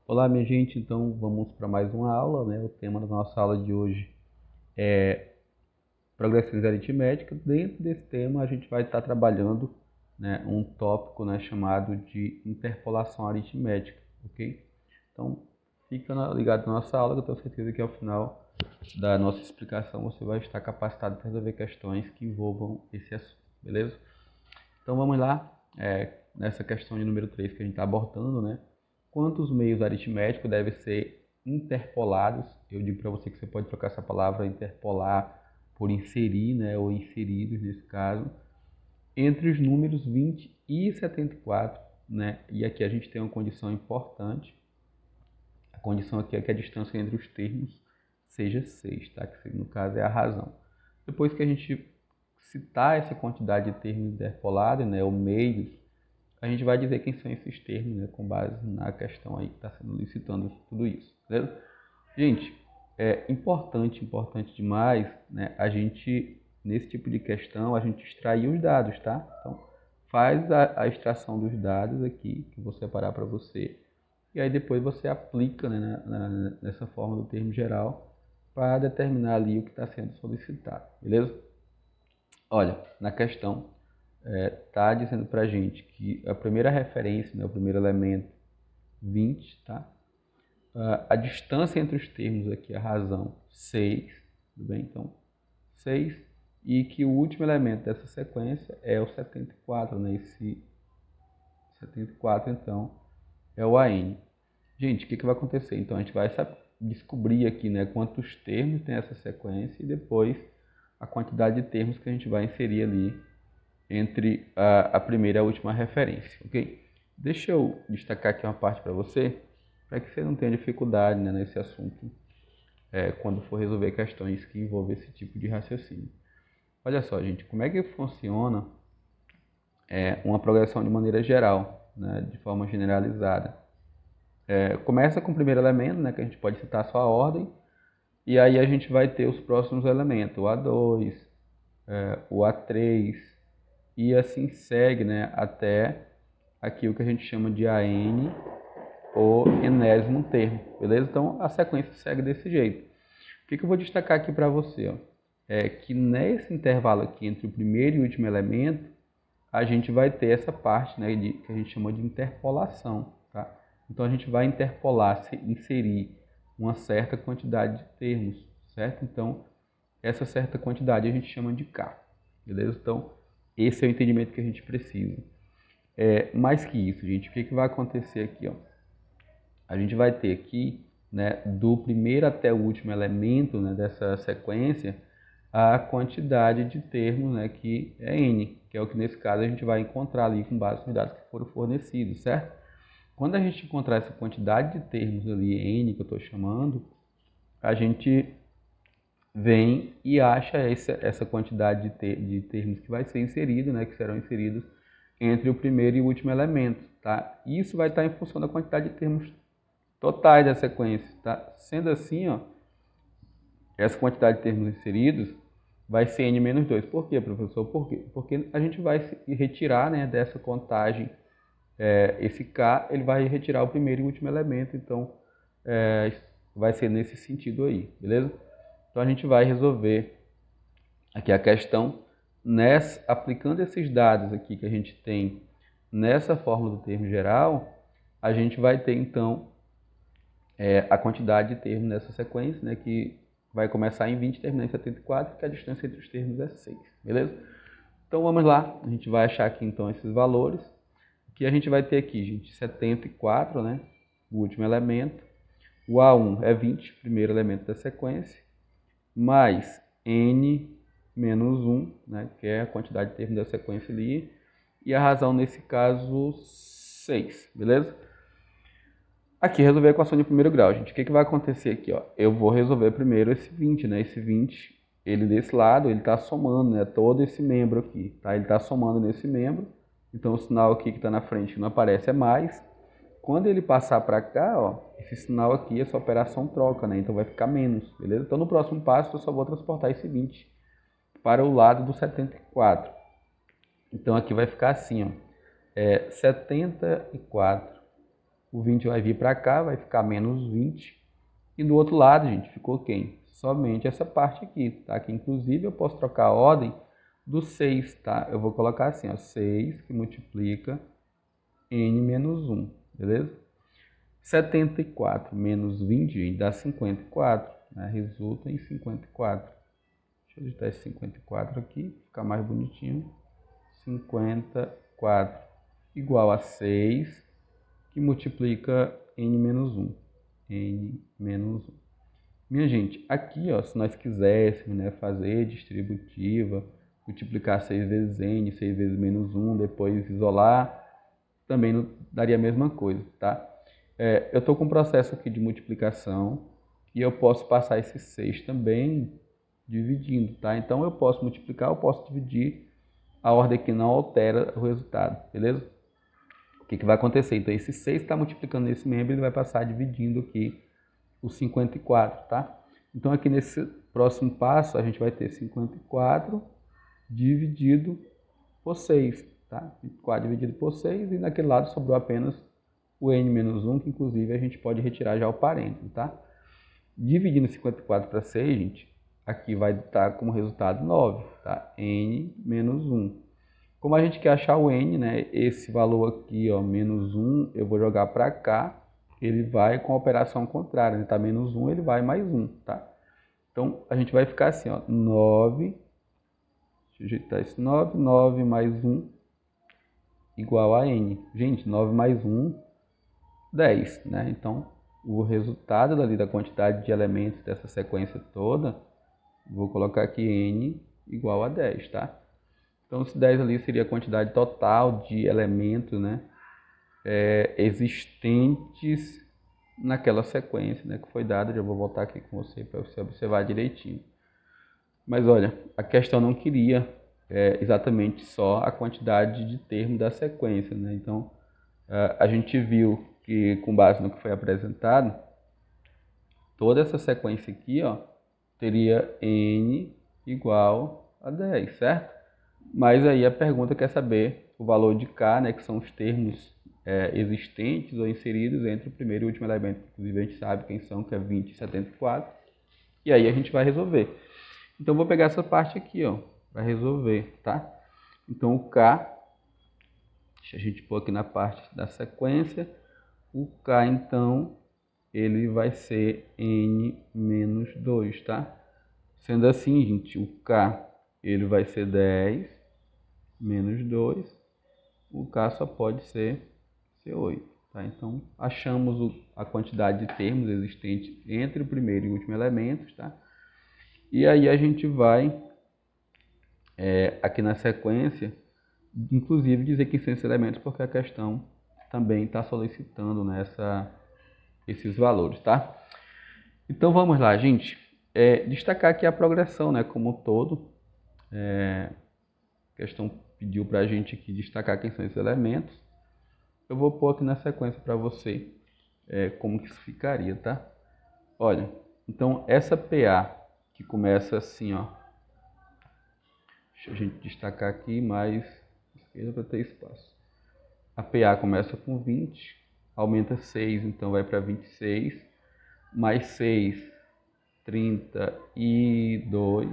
Olá, minha gente. Então, vamos para mais uma aula, né? O tema da nossa aula de hoje é progressões aritméticas. Dentro desse tema, a gente vai estar trabalhando, né, um tópico, né, chamado de interpolação aritmética, ok? Então, fica ligado na nossa aula, que eu tenho certeza que ao final da nossa explicação você vai estar capacitado para resolver questões que envolvam esse assunto, beleza? Então, vamos lá. Nessa questão de número 3 que a gente está abordando, né? Quantos meios aritméticos devem ser interpolados? Eu digo para você que você pode trocar essa palavra interpolar por inserir, né, ou inseridos nesse caso, entre os números 20 e 74, né? E aqui a gente tem uma condição importante. A condição aqui é que a distância entre os termos seja 6, tá? Que no caso é a razão. Depois que a gente citar essa quantidade de termos interpolados, né, ou meios, a gente vai dizer quem são esses termos, né, com base na questão aí que está sendo licitando tudo isso, beleza? Gente, é importante demais, né, a gente, nesse tipo de questão, a gente extrair os dados, tá? Então, faz a extração dos dados aqui, que eu vou separar para você, e aí depois você aplica, né, nessa forma do termo geral para determinar ali o que está sendo solicitado, beleza? Olha, na questão está dizendo para a gente que a primeira referência, né, o primeiro elemento, 20, tá? A distância entre os termos aqui, a razão, 6, tudo bem? Então, 6, e que o último elemento dessa sequência é o 74, né? Esse 74, então, é o AN. Gente, o que vai acontecer? Então, a gente vai descobrir aqui, né, quantos termos tem essa sequência e depois a quantidade de termos que a gente vai inserir ali entre a primeira e a última referência, ok? Deixa eu destacar aqui uma parte para você, para que você não tenha dificuldade, né, nesse assunto, quando for resolver questões que envolvem esse tipo de raciocínio. Olha só, gente, como é que funciona uma progressão de maneira geral, né, de forma generalizada. Começa com o primeiro elemento, né, que a gente pode citar só a ordem, e aí a gente vai ter os próximos elementos, o A2, o A3, e assim segue, né, até aqui o que a gente chama de AN, ou enésimo termo, beleza? Então a sequência segue desse jeito. O que eu vou destacar aqui para você? Ó? É que nesse intervalo aqui entre o primeiro e o último elemento, a gente vai ter essa parte, né, que a gente chama de interpolação, tá? Então a gente vai interpolar, inserir uma certa quantidade de termos, certo? Então essa certa quantidade a gente chama de K, beleza? Então esse é o entendimento que a gente precisa. Mais que isso, gente, o que vai acontecer aqui? Ó? A gente vai ter aqui, né, do primeiro até o último elemento, né, dessa sequência, a quantidade de termos, né, que é N, que é o que nesse caso a gente vai encontrar ali com base nos dados que foram fornecidos, certo? Quando a gente encontrar essa quantidade de termos ali, N, que eu estou chamando, a gente vem e acha essa quantidade de termos que vai ser inserido, né, que serão inseridos entre o primeiro e o último elemento, tá? Isso vai estar em função da quantidade de termos totais da sequência, tá? Sendo assim, ó, essa quantidade de termos inseridos vai ser n menos 2. Por quê, professor? Por quê? Porque a gente vai retirar, né, dessa contagem, esse k, ele vai retirar o primeiro e o último elemento, então vai ser nesse sentido aí, beleza? Então a gente vai resolver aqui a questão aplicando esses dados aqui que a gente tem nessa fórmula do termo geral, a gente vai ter então a quantidade de termos nessa sequência, né, que vai começar em 20 e terminar em 74, que a distância entre os termos é 6, beleza? Então vamos lá, a gente vai achar aqui então esses valores, que a gente vai ter aqui, gente, 74, né, o último elemento, o A1 é 20, primeiro elemento da sequência, mais N menos 1, né, que é a quantidade de termos da sequência ali, e a razão nesse caso 6, beleza? Aqui, resolver a equação de primeiro grau, gente. O que vai acontecer aqui, ó? Eu vou resolver primeiro esse 20, né? Esse 20, ele desse lado, ele está somando, né? Todo esse membro aqui, tá? Ele está somando nesse membro. Então, o sinal aqui que está na frente que não aparece é mais. Quando ele passar para cá, ó, esse sinal aqui, essa operação troca, né? Então, vai ficar menos, beleza? Então, no próximo passo, eu só vou transportar esse 20 para o lado do 74. Então, aqui vai ficar assim, ó. 74 O 20 vai vir para cá, vai ficar menos 20. E do outro lado, gente, ficou quem? Somente essa parte aqui, tá? Que inclusive eu posso trocar a ordem do 6, tá? Eu vou colocar assim, ó, 6 que multiplica n menos 1, beleza? 74 menos 20, gente, dá 54, né? Resulta em 54. Deixa eu digitar esse 54 aqui, ficar mais bonitinho. 54 igual a 6, que multiplica n menos 1. N menos 1. Minha gente, aqui, ó, se nós quiséssemos, né, fazer distributiva, multiplicar 6 vezes n, 6 vezes menos 1, depois isolar, também não daria a mesma coisa, tá? Eu estou com um processo aqui de multiplicação e eu posso passar esse 6 também dividindo, tá? Então eu posso multiplicar, eu posso dividir, a ordem aqui não altera o resultado, beleza? O que vai acontecer? Então esse 6 está multiplicando nesse membro, ele vai passar dividindo aqui o 54, tá? Então aqui nesse próximo passo a gente vai ter 54 dividido por 6, tá? 54 dividido por 6 e naquele lado sobrou apenas o n menos 1, que inclusive a gente pode retirar já o parênteses, tá? Dividindo 54 para 6, gente, aqui vai estar como resultado 9, tá? N menos 1. Como a gente quer achar o n, né? Esse valor aqui, ó, menos 1, eu vou jogar para cá, ele vai com a operação contrária, ele está menos 1, ele vai mais 1, tá? Então, a gente vai ficar assim, ó, 9, deixa eu ajeitar esse 9, 9 mais 1 igual a n. Gente, 9 mais 1, 10, né? Então, o resultado dali da quantidade de elementos dessa sequência toda, vou colocar aqui n igual a 10, tá? Então, esse 10 ali seria a quantidade total de elementos, né, existentes naquela sequência, né, que foi dada. Já vou voltar aqui com você para você observar direitinho. Mas olha, a questão não queria exatamente só a quantidade de termos da sequência, né? Então, a gente viu que, com base no que foi apresentado, toda essa sequência aqui, ó, teria n igual a 10, certo? Mas aí a pergunta quer saber o valor de k, né, que são os termos existentes ou inseridos entre o primeiro e o último elemento. Inclusive a gente sabe quem são, que é 20 e 74. E aí a gente vai resolver. Então eu vou pegar essa parte aqui, ó, para resolver, tá? Então o k, deixa a gente pôr aqui na parte da sequência, o k então, ele vai ser n menos 2, tá? Sendo assim, gente, o k, ele vai ser 10 menos 2, o k só pode ser 8, tá? Então, achamos a quantidade de termos existentes entre o primeiro e o último elemento, tá? E aí a gente vai, aqui na sequência, inclusive dizer que são esses elementos, porque a questão também está solicitando, né, esses valores, tá? Então vamos lá, gente. Destacar aqui a progressão, né, como um todo. A questão pediu para a gente aqui destacar quem são esses elementos. Eu vou pôr aqui na sequência para você como que isso ficaria, tá? Olha, então essa PA que começa assim, ó. Deixa a gente destacar aqui mais esquerda para ter espaço. A PA começa com 20, aumenta 6, então vai para 26, mais 6, 32,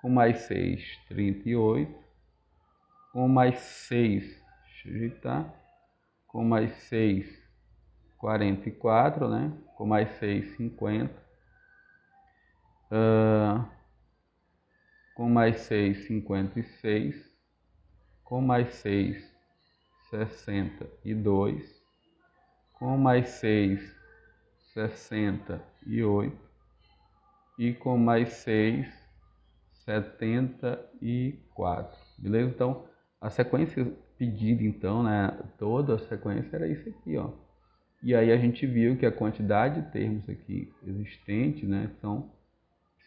com mais 6, 38, com mais 6, deixa eu ajeitar, com mais 6, 44, né? Com mais 6, 50. Com mais 6, 56. Com mais 6, 62. Com mais 6, 68. E com mais 6, 74. Beleza? Então, a sequência pedida, então, né? Toda a sequência era isso aqui, ó. E aí a gente viu que a quantidade de termos aqui existentes, né,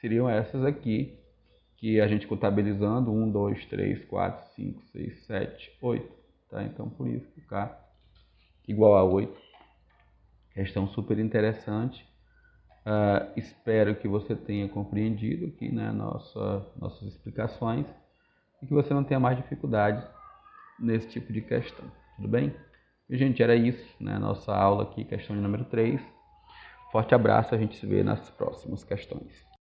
seriam essas aqui, que a gente contabilizando, 1, 2, 3, 4, 5, 6, 7, 8. Tá? Então, por isso que K igual a 8. Questão super interessante. Espero que você tenha compreendido aqui, né, nossas explicações e que você não tenha mais dificuldades nesse tipo de questão. Tudo bem? E, gente, era isso, né? Nossa aula aqui, questão de número 3. Forte abraço, a gente se vê nas próximas questões.